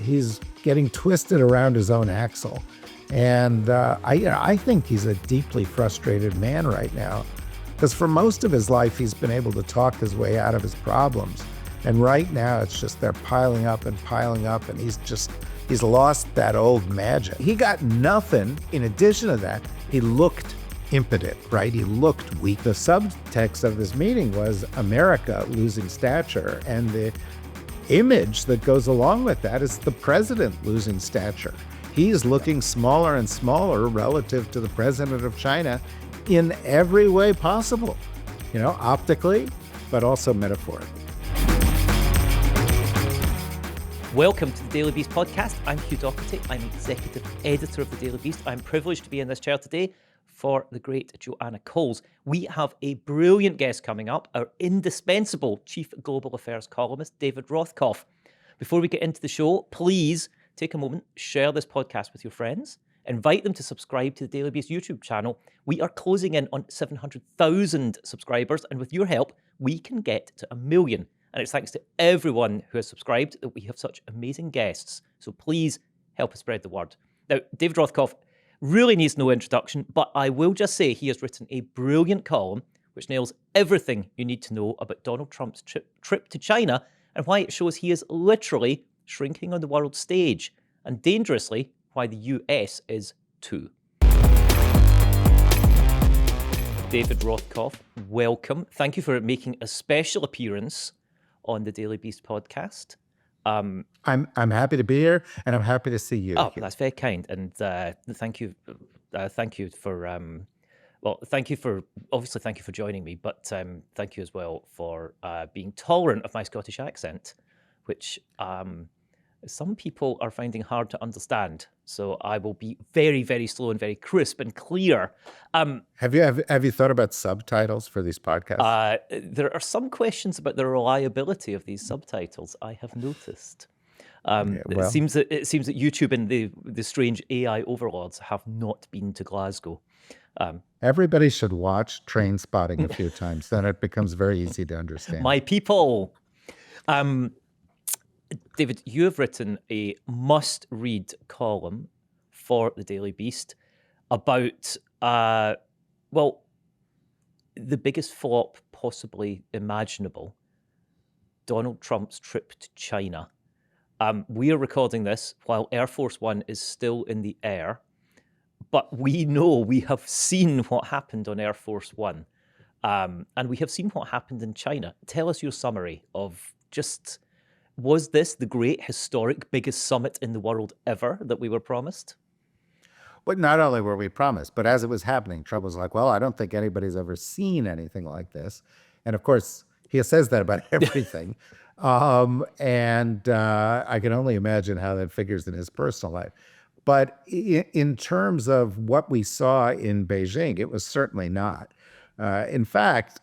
He's getting twisted around his own axle. And I think he's a deeply frustrated man right now, because for most of his life, he's been able to talk his way out of his problems. And right now, it's just they're piling up, and he's lost that old magic. He got nothing. In addition to that, he looked impotent, right? He looked weak. The subtext of this meeting was America losing stature, and the image that goes along with that is the president losing stature. He's looking smaller and smaller relative to the president of China in every way possible, optically, but also metaphorically. Welcome to the Daily Beast podcast. I'm Hugh Dougherty. I'm executive editor of the Daily Beast. I'm privileged to be in this chair today for the great Joanna Coles. We have a brilliant guest coming up, our indispensable Chief Global Affairs columnist, David Rothkopf. Before we get into the show, please take a moment, share this podcast with your friends, invite them to subscribe to the Daily Beast YouTube channel. We are closing in on 700,000 subscribers, and with your help, we can get to 1 million. And it's thanks to everyone who has subscribed that we have such amazing guests. So please help us spread the word. Now, David Rothkopf really needs no introduction, but I will just say he has written a brilliant column which nails everything you need to know about Donald Trump's trip to China and why it shows he is literally shrinking on the world stage, and dangerously, why the US is too. David Rothkopf, welcome. Thank you for making a special appearance on the Daily Beast podcast. I'm happy to be here, and I'm happy to see you. Oh, that's very kind, and thank you for thank you for joining me, but thank you as well for being tolerant of my Scottish accent, which some people are finding hard to understand. So I will be very, very slow and very crisp and clear. Have you thought about subtitles for these podcasts? There are some questions about the reliability of these subtitles, I have noticed. It seems that YouTube and the strange AI overlords have not been to Glasgow. Everybody should watch Train Spotting a few times, then it becomes very easy to understand. My people. David, you have written a must-read column for the Daily Beast about, the biggest flop possibly imaginable, Donald Trump's trip to China. We are recording this while Air Force One is still in the air, but we have seen what happened on Air Force One, and we have seen what happened in China. Tell us your summary of just... Was this the great, historic, biggest summit in the world ever that we were promised? Well, not only were we promised, but as it was happening, Trump was like, well, I don't think anybody's ever seen anything like this. And of course, he says that about everything. And I can only imagine how that figures in his personal life. But in terms of what we saw in Beijing, it was certainly not. In fact,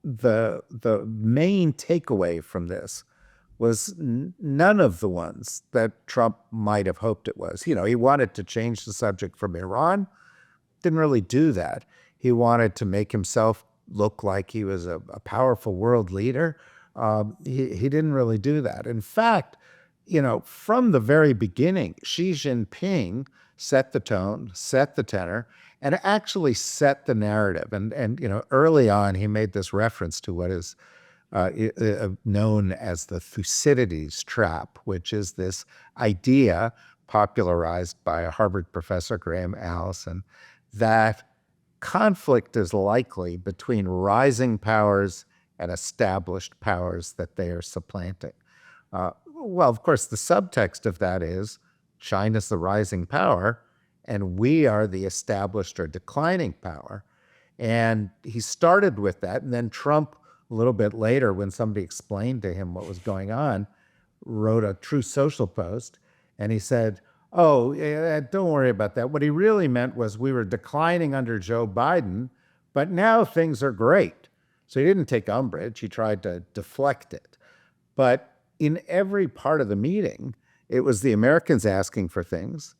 the main takeaway from this was none of the ones that Trump might have hoped it was. He wanted to change the subject from Iran, didn't really do that. He wanted to make himself look like he was a powerful world leader. He didn't really do that. In fact, from the very beginning, Xi Jinping set the tone, set the tenor, and actually set the narrative. And early on, he made this reference to what is known as the Thucydides trap, which is this idea popularized by a Harvard professor, Graham Allison, that conflict is likely between rising powers and established powers that they are supplanting. Well, of course, the subtext of that is China's the rising power, and we are the established or declining power. And he started with that, and then Trump, a little bit later, when somebody explained to him what was going on, wrote a Truth Social post, and he said, oh, yeah, don't worry about that. What he really meant was we were declining under Joe Biden, but now things are great. So he didn't take umbrage. He tried to deflect it. But in every part of the meeting, it was the Americans asking for things,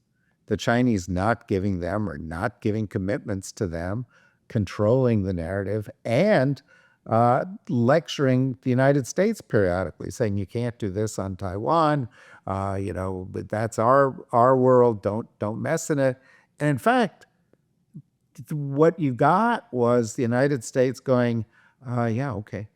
the Chinese not giving them or not giving commitments to them, controlling the narrative, and lecturing the United States periodically, saying you can't do this on Taiwan. But that's our world. Don't mess in it. And in fact, what you got was the United States going, yeah, okay.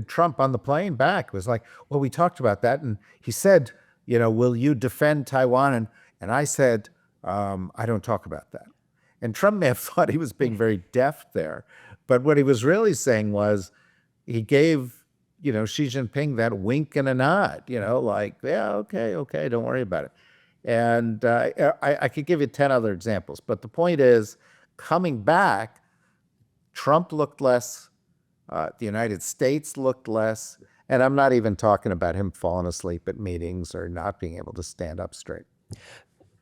Trump on the plane back was like, well, we talked about that. And he said, will you defend Taiwan? And I said, I don't talk about that. And Trump may have thought he was being very deft there. But what he was really saying was he gave, Xi Jinping that wink and a nod, like, yeah, okay, don't worry about it. And I could give you 10 other examples. But the point is, coming back, Trump looked less, the United States looked less, and I'm not even talking about him falling asleep at meetings or not being able to stand up straight.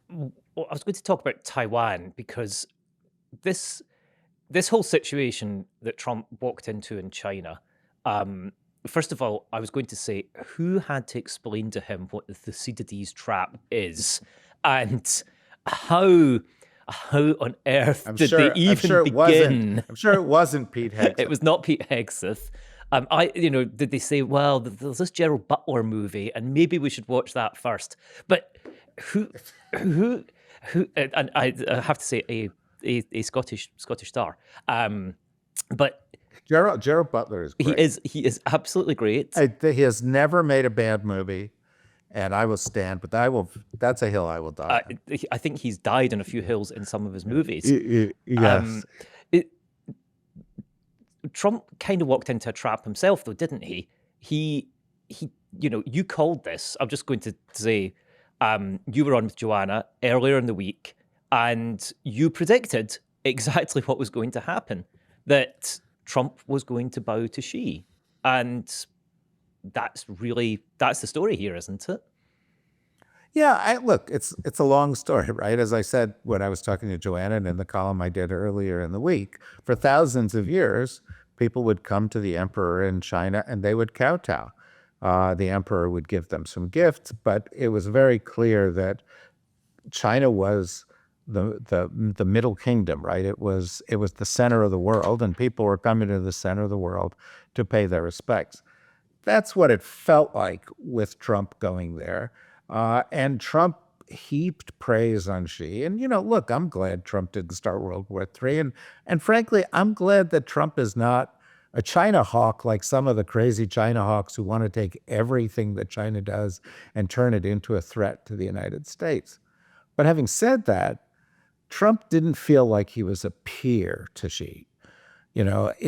Well, I was going to talk about Taiwan because this whole situation that Trump walked into in China, first of all, I was going to say, who had to explain to him what the Thucydides trap is, and how on earth did they even begin? I'm sure it wasn't Pete Hegseth. It was not Pete Hegseth. Did they say, well, there's this Gerald Butler movie, and maybe we should watch that first? But who, and I have to say a Scottish star, but Gerald Butler is great. He is absolutely great. He has never made a bad movie, and I will stand. But that's a hill I will die on. I think he's died on a few hills in some of his movies. Yes. Trump kind of walked into a trap himself, though, didn't he? He, you called this. I'm just going to say, you were on with Joanna earlier in the week, and you predicted exactly what was going to happen, that Trump was going to bow to Xi. And that's the story here, isn't it? Yeah, look, it's a long story, right? As I said when I was talking to Joanna and in the column I did earlier in the week, for thousands of years, people would come to the emperor in China and they would kowtow. The emperor would give them some gifts, but it was very clear that China was the middle kingdom, right? It was the center of the world, and people were coming to the center of the world to pay their respects. That's what it felt like with Trump going there. And Trump heaped praise on Xi. And, look, I'm glad Trump didn't start World War III. And frankly, I'm glad that Trump is not a China hawk like some of the crazy China hawks who want to take everything that China does and turn it into a threat to the United States. But having said that, Trump didn't feel like he was a peer to Xi.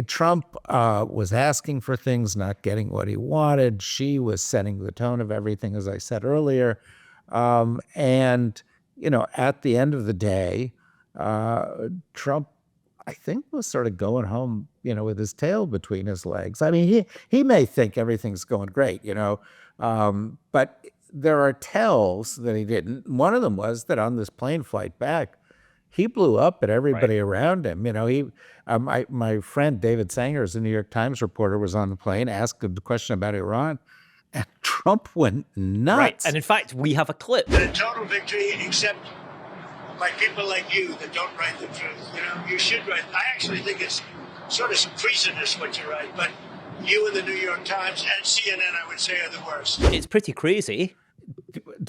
Trump was asking for things, not getting what he wanted. Xi was setting the tone of everything, as I said earlier. At the end of the day, Trump, I think, was sort of going home, with his tail between his legs. I mean, he may think everything's going great, but there are tells that he didn't. One of them was that on this plane flight back, he blew up at everybody around him. My friend David Sanger's, a New York Times reporter, was on the plane, asked him the question about Iran, and Trump went nuts. Right, and in fact, we have a clip. A total victory, except by people like you that don't write the truth. You should write. I actually think it's sort of treasonous what you write, but you and the New York Times and CNN, I would say, are the worst. It's pretty crazy.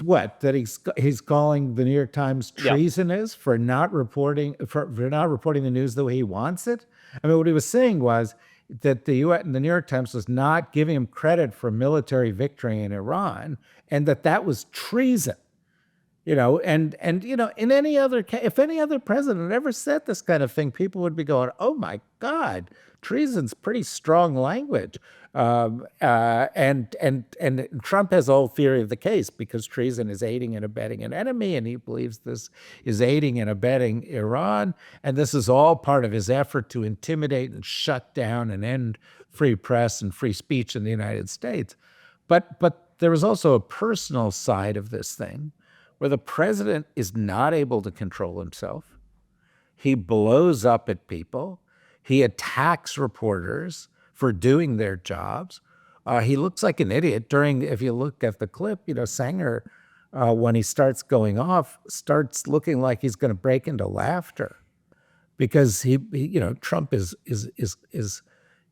What, that he's calling the New York Times treasonous for not reporting the news the way he wants it? I mean, what he was saying was that the U.S. and the New York Times was not giving him credit for military victory in Iran, and that was treason. In any other case, if any other president ever said this kind of thing, people would be going, "Oh my God, treason's pretty strong language." And Trump has a whole theory of the case because treason is aiding and abetting an enemy, and he believes this is aiding and abetting Iran, and this is all part of his effort to intimidate and shut down and end free press and free speech in the United States. But there is also a personal side of this thing where the president is not able to control himself. He blows up at people. He attacks reporters for doing their jobs. He looks like an idiot if you look at the clip, Sanger, when he starts going off, starts looking like he's going to break into laughter. because Trump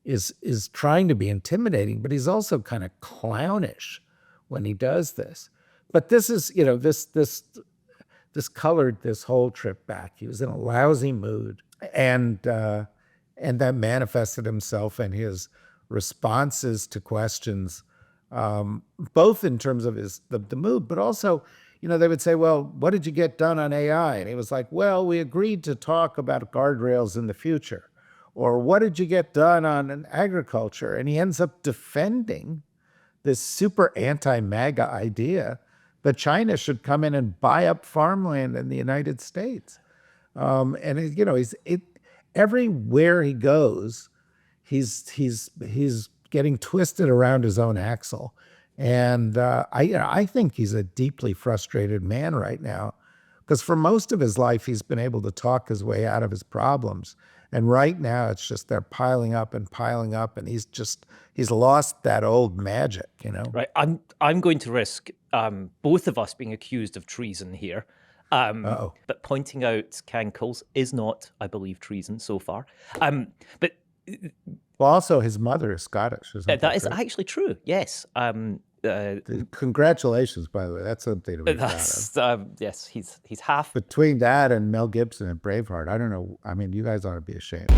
is trying to be intimidating, but he's also kind of clownish when he does this. But this is, this colored this whole trip back. He was in a lousy mood, and that manifested himself in his responses to questions, both in terms of the mood, but also, they would say, well, what did you get done on AI? And he was like, well, we agreed to talk about guardrails in the future. Or what did you get done on agriculture? And he ends up defending this super anti-MAGA idea that China should come in and buy up farmland in the United States. And he's everywhere he goes, he's getting twisted around his own axle. And I think he's a deeply frustrated man right now, because for most of his life he's been able to talk his way out of his problems. And right now it's just they're piling up, and he's lost that old magic, Right. I'm going to risk both of us being accused of treason here. But pointing out cankles is not, I believe, treason so far. But well, also his mother is Scottish. That is actually true. Yes. Congratulations, by the way. That's something to be proud of. Yes, he's half. Between that and Mel Gibson and Braveheart, I don't know. I mean, you guys ought to be ashamed.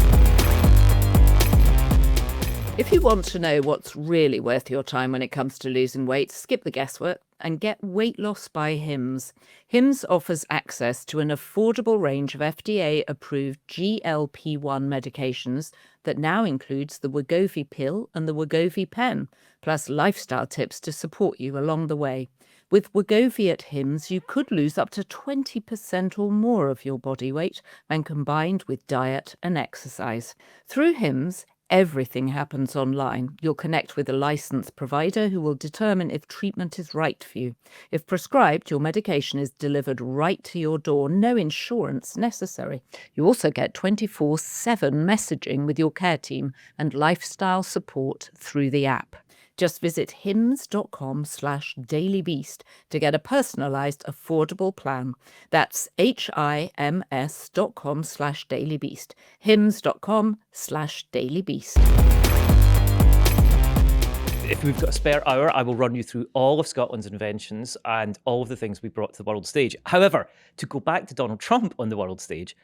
If you want to know what's really worth your time when it comes to losing weight, skip the guesswork and get Weight Loss by Hims. Hims offers access to an affordable range of FDA-approved GLP-1 medications that now includes the Wegovy pill and the Wegovy pen, plus lifestyle tips to support you along the way. With Wegovy at Hims, you could lose up to 20% or more of your body weight when combined with diet and exercise. Through Hims, everything happens online. You'll connect with a licensed provider who will determine if treatment is right for you. If prescribed, your medication is delivered right to your door, no insurance necessary. You also get 24/7 messaging with your care team and lifestyle support through the app. Just visit hims.com/dailybeast to get a personalized, affordable plan. That's hims.com/dailybeast. hims.com/dailybeast. If we've got a spare hour, I will run you through all of Scotland's inventions and all of the things we brought to the world stage. However, to go back to Donald Trump on the world stage,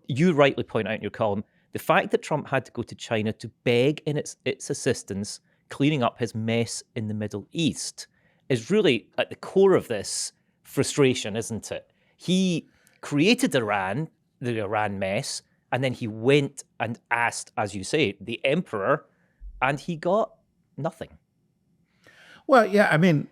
you rightly point out in your column, the fact that Trump had to go to China to beg in its assistance cleaning up his mess in the Middle East is really at the core of this frustration, isn't it? He created Iran, the Iran mess, and then he went and asked, as you say, the emperor, and he got nothing. Well, yeah, I mean,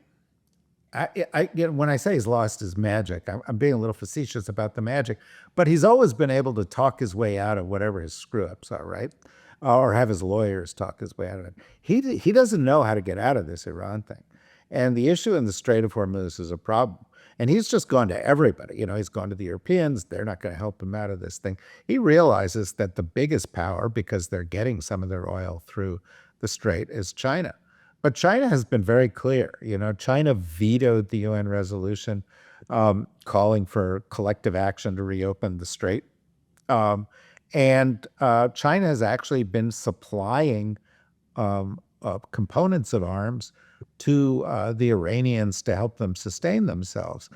when I say he's lost his magic, I'm being a little facetious about the magic, but he's always been able to talk his way out of whatever his screw-ups are, right? Or have his lawyers talk his way out of it. He doesn't know how to get out of this Iran thing. And the issue in the Strait of Hormuz is a problem. And he's just gone to everybody. He's gone to the Europeans. They're not going to help him out of this thing. He realizes that the biggest power, because they're getting some of their oil through the Strait, is China. But China has been very clear. China vetoed the UN resolution calling for collective action to reopen the Strait. And China has actually been supplying components of arms to the Iranians to help them sustain themselves.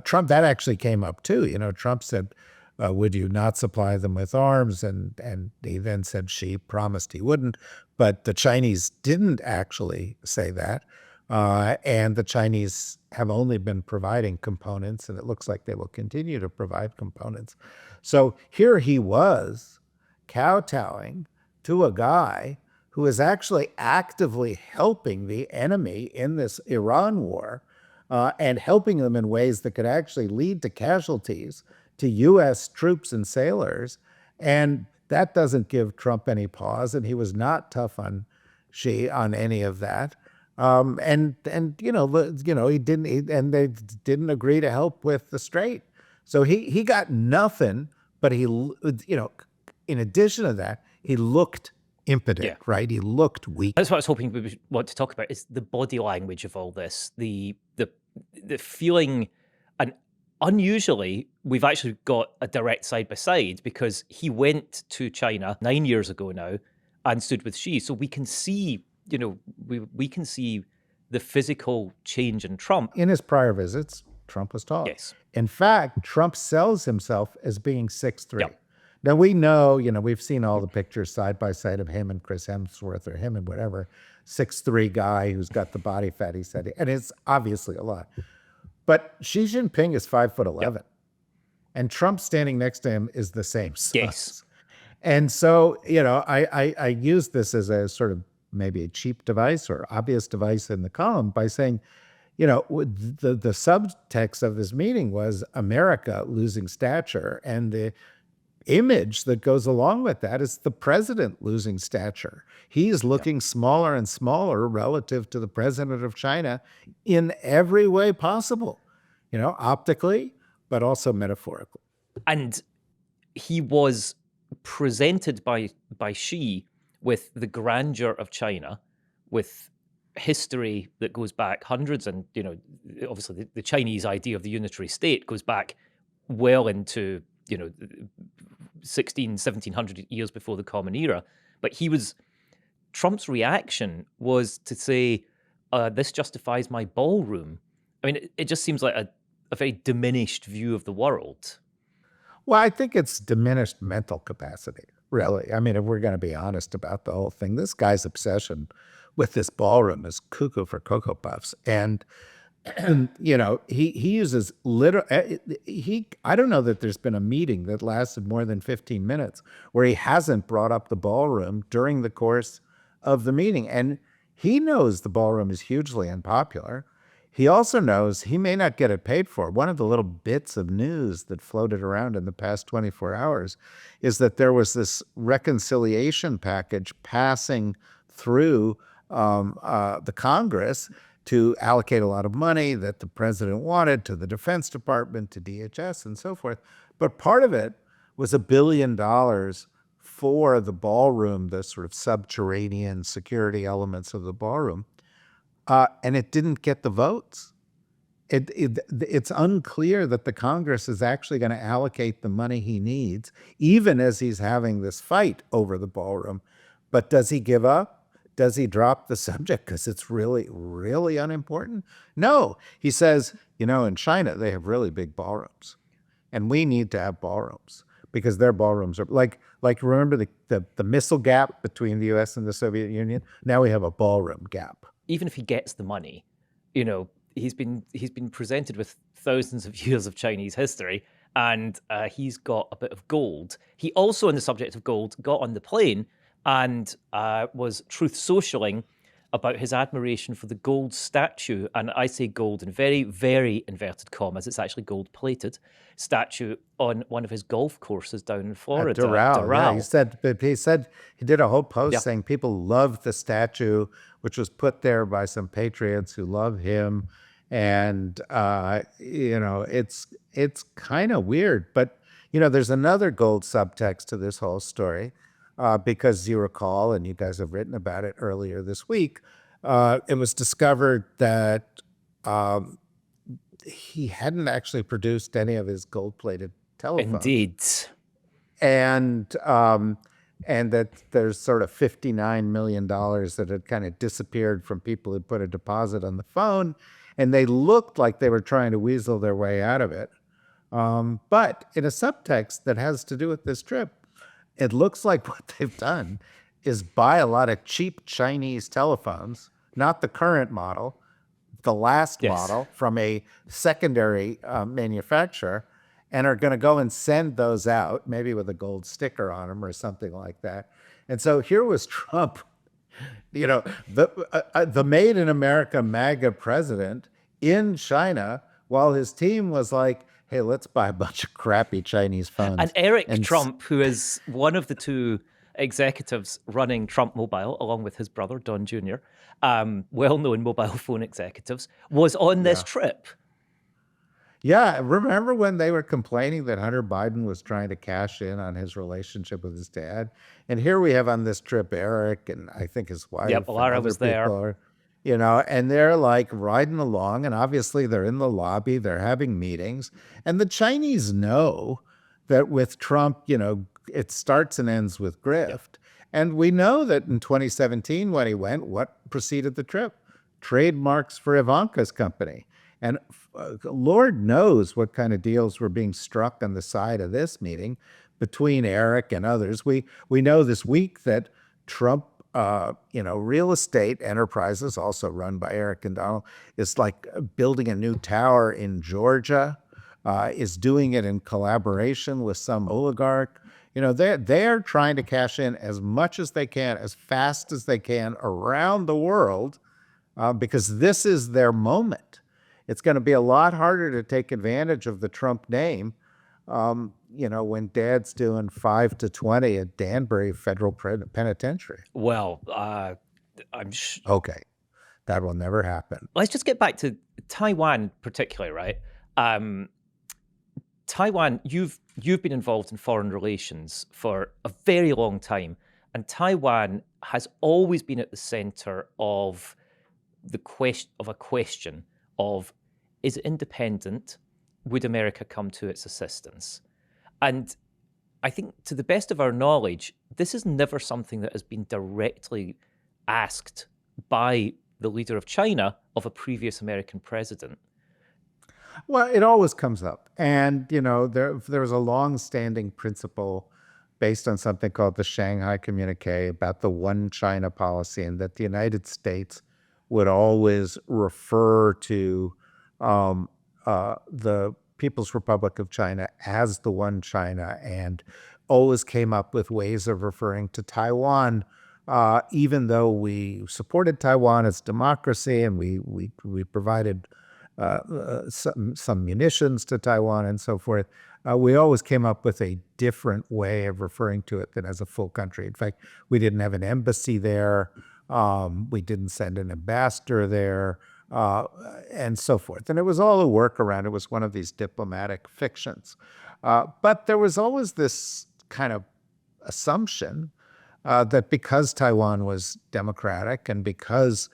Trump, that actually came up too. Trump said, would you not supply them with arms? And he then said Xi promised he wouldn't. But the Chinese didn't actually say that. And the Chinese have only been providing components, and it looks like they will continue to provide components. So here he was kowtowing to a guy who is actually actively helping the enemy in this Iran war, and helping them in ways that could actually lead to casualties to U.S. troops and sailors. And that doesn't give Trump any pause, and he was not tough on Xi on any of that. He didn't, and they didn't agree to help with the Strait. So he got nothing, but in addition to that, he looked impotent, right? He looked weak. That's what I was hoping we would want to talk about, is the body language of all this, the feeling, and unusually, we've actually got a direct side by side because he went to China 9 years ago now and stood with Xi. So we can see, we can see the physical change in Trump. In his prior visits, Trump was tall. Yes. In fact, Trump sells himself as being 6'3". Yep. Now we know, we've seen all the pictures side by side of him and Chris Hemsworth or him and whatever, 6'3" guy who's got the body fat he said, and it's obviously a lot. But Xi Jinping is 5'11", Yep. and Trump standing next to him is the same size. Yes. And so, I use this as a sort of maybe a cheap device or obvious device in the column by saying, the subtext of this meeting was America losing stature, and the image that goes along with that is the president losing stature. He is looking smaller and smaller relative to the president of China in every way possible, optically, but also metaphorically. And he was presented by Xi with the grandeur of China, with history that goes back hundreds, and obviously the Chinese idea of the unitary state goes back well into 1700 years before the Common Era. But Trump's reaction was to say, this justifies my ballroom. I mean, it just seems like a very diminished view of the world. Well, I think it's diminished mental capacity, really. I mean, if we're going to be honest about the whole thing, this guy's obsession with this ballroom is cuckoo for Cocoa Puffs. And he uses I don't know that there's been a meeting that lasted more than 15 minutes where he hasn't brought up the ballroom during the course of the meeting. And he knows the ballroom is hugely unpopular. He also knows he may not get it paid for. One of the little bits of news that floated around in the past 24 hours is that there was this reconciliation package passing through the Congress to allocate a lot of money that the president wanted to the Defense Department, to DHS, and so forth. But part of it was $1 billion for the ballroom, the sort of subterranean security elements of the ballroom, and it didn't get the votes. It's unclear that the Congress is actually going to allocate the money he needs, even as he's having this fight over the ballroom. But does he give up? Does he drop the subject because it's really, really unimportant? No. He says, in China, they have really big ballrooms, and we need to have ballrooms because their ballrooms are like remember the missile gap between the U.S. and the Soviet Union? Now we have a ballroom gap. Even if he gets the money, he's been presented with thousands of years of Chinese history, and he's got a bit of gold. He also, on the subject of gold, got on the plane and was truth socialing about his admiration for the gold statue, and I say gold in very, very inverted commas, it's actually gold-plated, statue on one of his golf courses down in Florida. Doral. Yeah, he said he did a whole post saying people love the statue, which was put there by some patriots who love him, and it's kind of weird, but there's another gold subtext to this whole story. Because you recall, and you guys have written about it earlier this week, it was discovered that he hadn't actually produced any of his gold-plated telephones. Indeed. And that there's sort of $59 million that had kind of disappeared from people who put a deposit on the phone, and they looked like they were trying to weasel their way out of it. But in a subtext that has to do with this trip, it looks like what they've done is buy a lot of cheap Chinese telephones, not the current model, the last model from a secondary manufacturer, and are going to go and send those out, maybe with a gold sticker on them or something like that. And so here was Trump, the made in America MAGA president in China, while his team was like, hey, let's buy a bunch of crappy Chinese phones. And Eric Trump, who is one of the two executives running Trump Mobile, along with his brother, Don Jr., well-known mobile phone executives, was on this trip. Yeah, remember when they were complaining that Hunter Biden was trying to cash in on his relationship with his dad? And here we have on this trip Eric and I think his wife. Yep, Lara was there. and they're like riding along, and obviously they're in the lobby, they're having meetings, and the Chinese know that with Trump, it starts and ends with grift. And we know that in 2017, when he went, what preceded the trip? Trademarks for Ivanka's company. And Lord knows what kind of deals were being struck on the side of this meeting between Eric and others. We know this week that Trump, real estate enterprises, also run by Eric and Donald, is like building a new tower in Georgia, is doing it in collaboration with some oligarch. They're trying to cash in as much as they can, as fast as they can around the world, because this is their moment. It's going to be a lot harder to take advantage of the Trump name, when Dad's doing 5 to 20 at Danbury Federal Penitentiary. Well, Okay, that will never happen. let's just get back to Taiwan, particularly, right? Taiwan, you've been involved in foreign relations for a very long time, and Taiwan has always been at the center of a question of, is it independent? Would America come to its assistance? And I think, to the best of our knowledge, this is never something that has been directly asked by the leader of China of a previous American president. Well, it always comes up. And, there was a long-standing principle based on something called the Shanghai Communique about the one China policy, and that the United States would always refer to the People's Republic of China as the one China, and always came up with ways of referring to Taiwan, even though we supported Taiwan as democracy, and we provided some munitions to Taiwan and so forth. We always came up with a different way of referring to it than as a full country. In fact, we didn't have an embassy there. We didn't send an ambassador there, and so forth. And it was all a workaround. It was one of these diplomatic fictions. But there was always this kind of assumption that because Taiwan was democratic, and because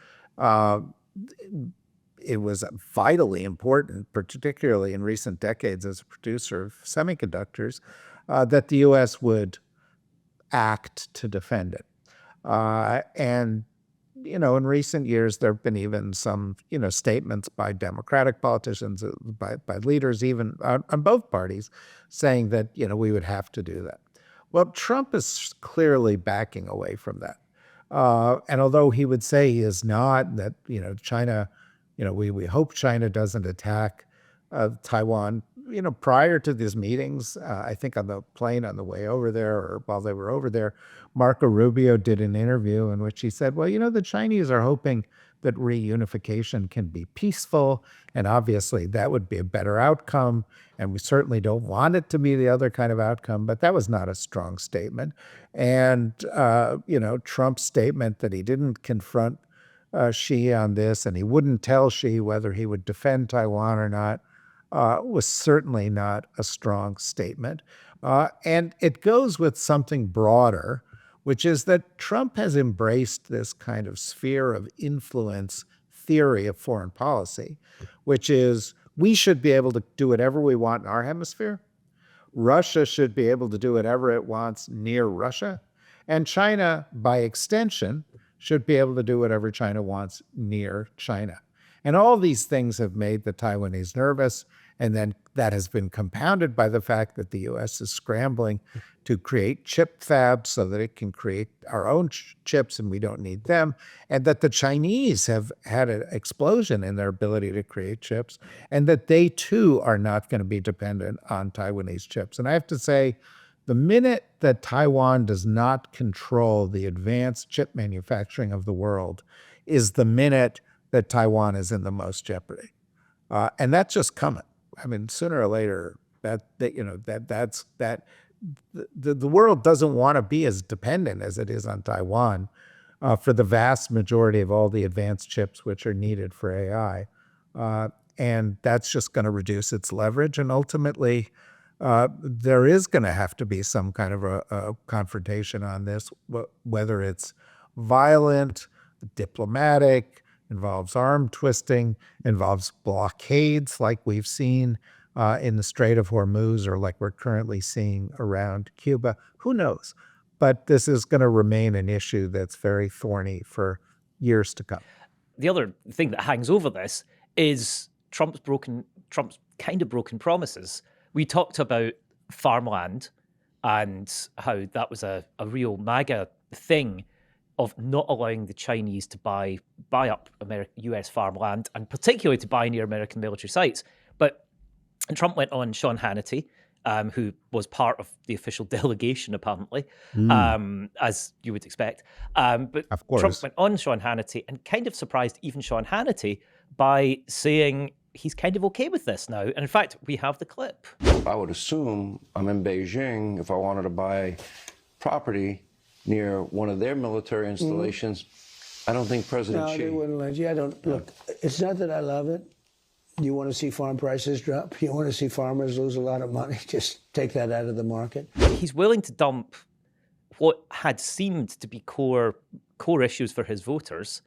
it was vitally important, particularly in recent decades as a producer of semiconductors, that the U.S. would act to defend it. And in recent years, there have been even some, statements by Democratic politicians, by leaders, even on both parties, saying that, we would have to do that. Well, Trump is clearly backing away from that. And although he would say he is not, that, China, we hope China doesn't attack Taiwan. Prior to these meetings, I think on the plane on the way over there, or while they were over there, Marco Rubio did an interview in which he said, well, the Chinese are hoping that reunification can be peaceful, and obviously that would be a better outcome, and we certainly don't want it to be the other kind of outcome, but that was not a strong statement. And, Trump's statement that he didn't confront Xi on this, and he wouldn't tell Xi whether he would defend Taiwan or not, was certainly not a strong statement. And it goes with something broader, which is that Trump has embraced this kind of sphere of influence theory of foreign policy, which is we should be able to do whatever we want in our hemisphere. Russia should be able to do whatever it wants near Russia. And China, by extension, should be able to do whatever China wants near China. And all these things have made the Taiwanese nervous. And then that has been compounded by the fact that the U.S. is scrambling to create chip fabs so that it can create our own chips and we don't need them. And that the Chinese have had an explosion in their ability to create chips, and that they too are not going to be dependent on Taiwanese chips. And I have to say, the minute that Taiwan does not control the advanced chip manufacturing of the world is the minute that Taiwan is in the most jeopardy. And that's just coming. I mean, sooner or later, the world doesn't want to be as dependent as it is on Taiwan for the vast majority of all the advanced chips which are needed for AI. And that's just going to reduce its leverage. And ultimately, there is going to have to be some kind of a confrontation on this, whether it's violent, diplomatic, involves arm twisting, involves blockades like we've seen in the Strait of Hormuz, or like we're currently seeing around Cuba. Who knows? But this is going to remain an issue that's very thorny for years to come. The other thing that hangs over this is Trump's kind of broken promises. We talked about farmland and how that was a real MAGA thing of not allowing the Chinese to buy up US farmland, and particularly to buy near American military sites. But Trump went on Sean Hannity, who was part of the official delegation, apparently, as you would expect. But Of course. Trump went on Sean Hannity and kind of surprised even Sean Hannity by saying he's kind of okay with this now. And in fact, we have the clip. I would assume I'm in Beijing. If I wanted to buy property near one of their military installations, I don't think President No, Xi... they wouldn't let you. I don't, look, it's not that I love it. You want to see farm prices drop? You want to see farmers lose a lot of money? Just take that out of the market. He's willing to dump what had seemed to be core issues for his voters.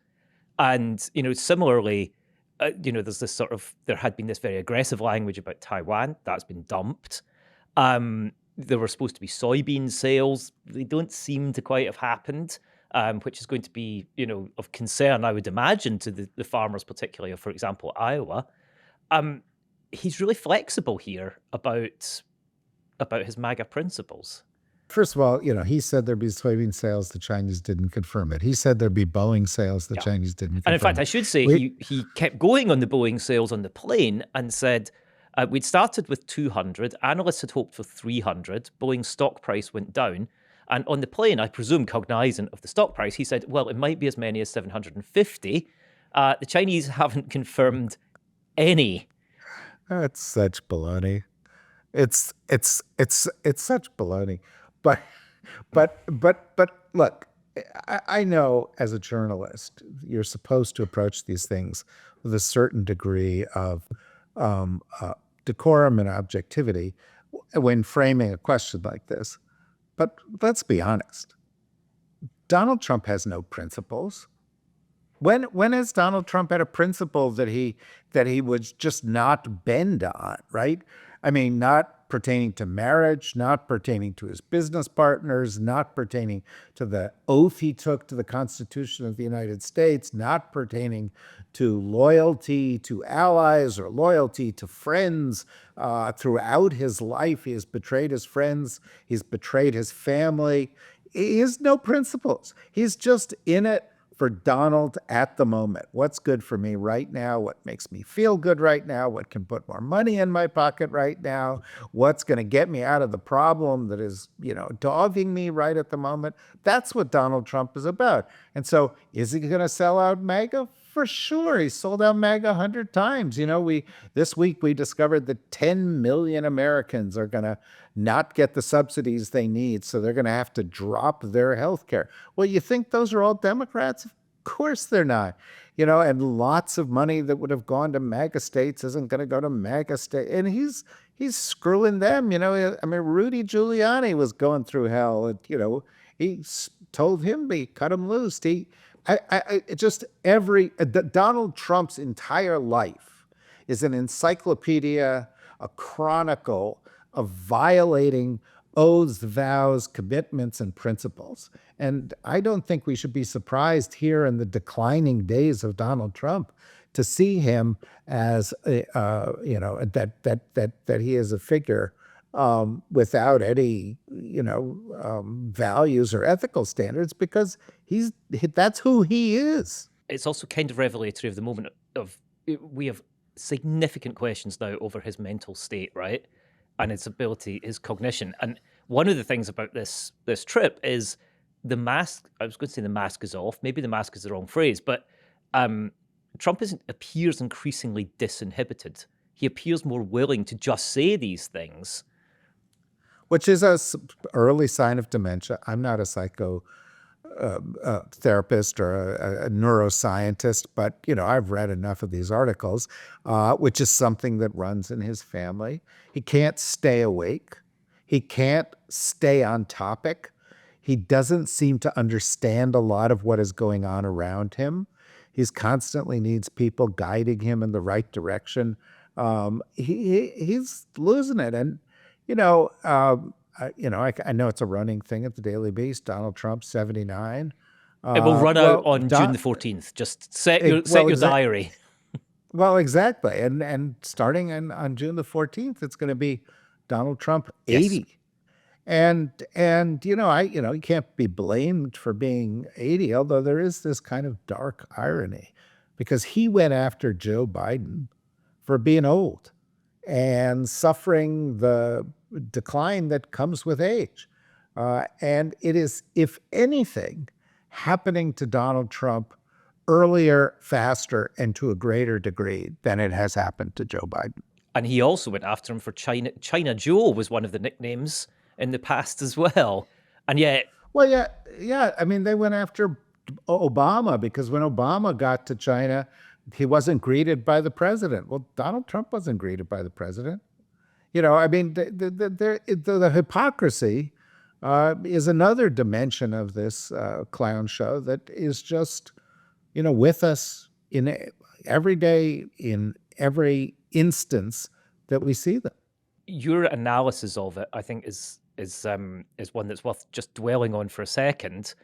And, similarly, there's this there had been this very aggressive language about Taiwan. That's been dumped. There were supposed to be soybean sales. They don't seem to quite have happened, which is going to be, of concern, I would imagine, to the farmers, particularly of, for example, Iowa. He's really flexible here about his MAGA principles. First of all, he said there'd be soybean sales. The Chinese didn't confirm it. He said there'd be Boeing sales. The Chinese didn't confirm it. And in fact, I should say he kept going on the Boeing sales on the plane and said, we'd started with 200. Analysts had hoped for 300. Boeing's stock price went down. And on the plane, I presume cognizant of the stock price, he said, well, it might be as many as 750. The Chinese haven't confirmed any. It's such baloney. It's such baloney. But look, I know as a journalist, you're supposed to approach these things with a certain degree of decorum and objectivity when framing a question like this. But let's be honest. Donald Trump has no principles. When has Donald Trump had a principle that he would just not bend on, right? I mean, not pertaining to marriage, not pertaining to his business partners, not pertaining to the oath he took to the Constitution of the United States, not pertaining to loyalty to allies or loyalty to friends. Throughout his life, he has betrayed his friends. He's betrayed his family. He has no principles. He's just in it for Donald at the moment. What's good for me right now? What makes me feel good right now? What can put more money in my pocket right now? What's going to get me out of the problem that is, dogging me right at the moment? That's what Donald Trump is about. And so is he going to sell out MAGA? For sure. He sold out MAGA 100 times. This week we discovered that 10 million Americans are going to not get the subsidies they need, so they're going to have to drop their health care. Well, you think those are all Democrats? Of course they're not. And lots of money that would have gone to MAGA states isn't going to go to MAGA states. And he's screwing them. Rudy Giuliani was going through hell. And, he told him he cut him loose. Donald Trump's entire life is an encyclopedia, a chronicle of violating oaths, vows, commitments, and principles. And I don't think we should be surprised here in the declining days of Donald Trump to see him as that he is a figure without any values or ethical standards, because that's who he is. It's also kind of revelatory of the moment we have significant questions now over his mental state, right? And his ability, his cognition. And one of the things about this trip is the mask. I was going to say the mask is off. Maybe the mask is the wrong phrase, but Trump appears increasingly disinhibited. He appears more willing to just say these things. Which is an early sign of dementia. I'm not a therapist or a neuroscientist, but I've read enough of these articles, which is something that runs in his family. He can't stay awake. He can't stay on topic. He doesn't seem to understand a lot of what is going on around him. He's constantly needs people guiding him in the right direction. He's losing it. And, I know it's a running thing at the Daily Beast. Donald Trump, 79. It will run out on June the 14th. 14th. Just set your diary. Well, exactly. And starting on June the 14th, it's going to be Donald Trump 80. Yes. And you can't be blamed for being 80, although there is this kind of dark irony because he went after Joe Biden for being old and suffering the decline that comes with age. And it is, if anything, happening to Donald Trump earlier, faster, and to a greater degree than it has happened to Joe Biden. And he also went after him for China. China Joe was one of the nicknames in the past as well. And yet... Well, yeah. I mean, they went after Obama because when Obama got to China, he wasn't greeted by the president. Well, Donald Trump wasn't greeted by the president. I mean, the hypocrisy is another dimension of this clown show that is just, with us in every day, in every instance that we see them. Your analysis of it, I think, is one that's worth just dwelling on for a second.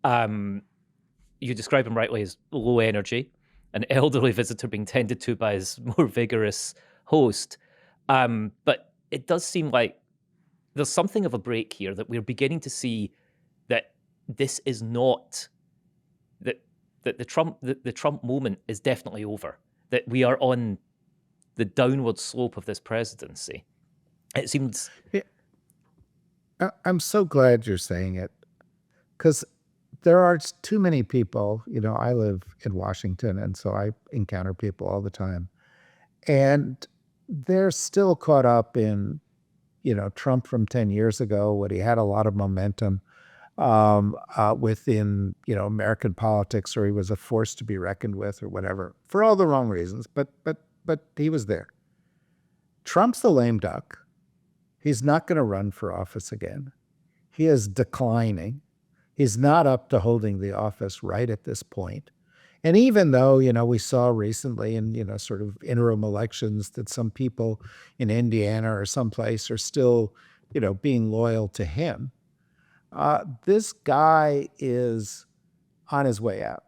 You describe him rightly as low energy, an elderly visitor being tended to by his more vigorous host. But it does seem like there's something of a break here, that we're beginning to see that this is not that the Trump moment is definitely over. That we are on the downward slope of this presidency. It seems. Yeah. I'm so glad you're saying it, because there are too many people. I live in Washington, and so I encounter people all the time, and they're still caught up in, Trump from 10 years ago, when he had a lot of momentum within, American politics, or he was a force to be reckoned with, or whatever, for all the wrong reasons. But he was there. Trump's the lame duck. He's not going to run for office again. He is declining. He's not up to holding the office right at this point. And even though, we saw recently in, sort of interim elections that some people in Indiana or someplace are still, being loyal to him, this guy is on his way out.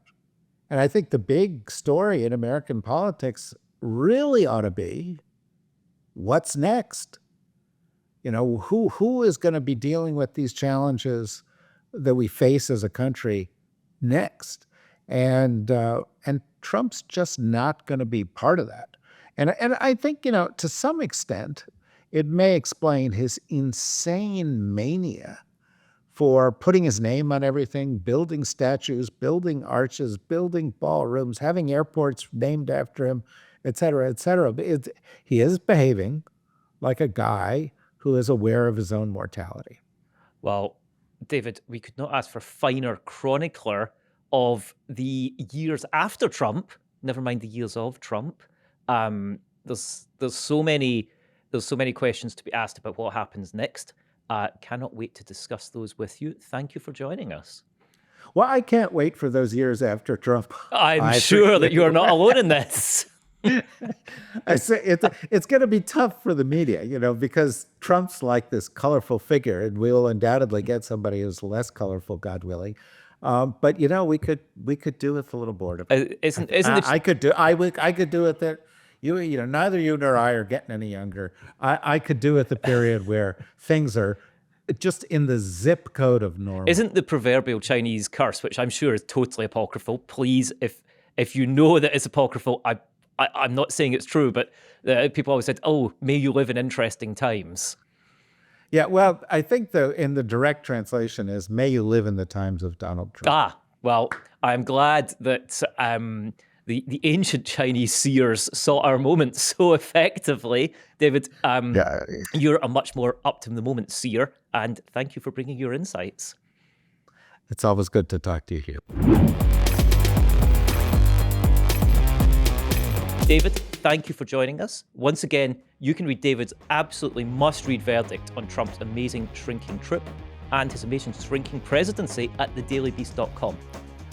And I think the big story in American politics really ought to be, what's next? Who is going to be dealing with these challenges that we face as a country next? And Trump's just not going to be part of that. And I think, to some extent, it may explain his insane mania for putting his name on everything, building statues, building arches, building ballrooms, having airports named after him, et cetera, et cetera. He is behaving like a guy who is aware of his own mortality. Well, David, we could not ask for finer chronicler of the years after Trump, never mind the years of Trump. There's so many questions to be asked about what happens next. Cannot wait to discuss those with you. Thank you for joining us. Well, I can't wait for those years after Trump. I'm sure that you are not alone in this. I say it's going to be tough for the media, because Trump's like this colorful figure, and we will undoubtedly get somebody who's less colorful, God willing. But we could do with a little boredom. I could do it that neither you nor I are getting any younger. I could do it the period where things are just in the zip code of normal. Isn't the proverbial Chinese curse, which I'm sure is totally apocryphal? Please, if you know that it's apocryphal, I'm not saying it's true, but people always said, "Oh, may you live in interesting times." Yeah, well, I think in the direct translation is "May you live in the times of Donald Trump." Well, I'm glad that the ancient Chinese seers saw our moment so effectively. David, you're a much more up-to-the-moment seer, and thank you for bringing your insights. It's always good to talk to you, Hugh. David, thank you for joining us. Once again, you can read David's absolutely must-read verdict on Trump's amazing shrinking trip and his amazing shrinking presidency at thedailybeast.com.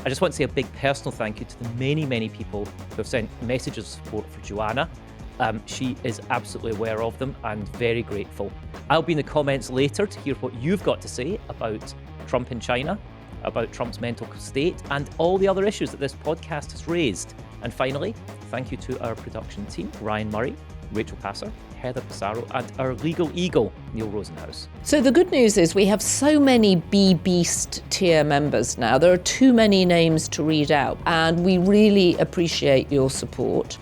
I just want to say a big personal thank you to the many, many people who have sent messages of support for Joanna. She is absolutely aware of them and very grateful. I'll be in the comments later to hear what you've got to say about Trump in China, about Trump's mental state, and all the other issues that this podcast has raised. And finally, thank you to our production team, Ryan Murray, Rachel Passer, Heather Pissarro, and our legal eagle, Neil Rosenhaus. So the good news is we have so many B-Beast tier members now. There are too many names to read out, and we really appreciate your support.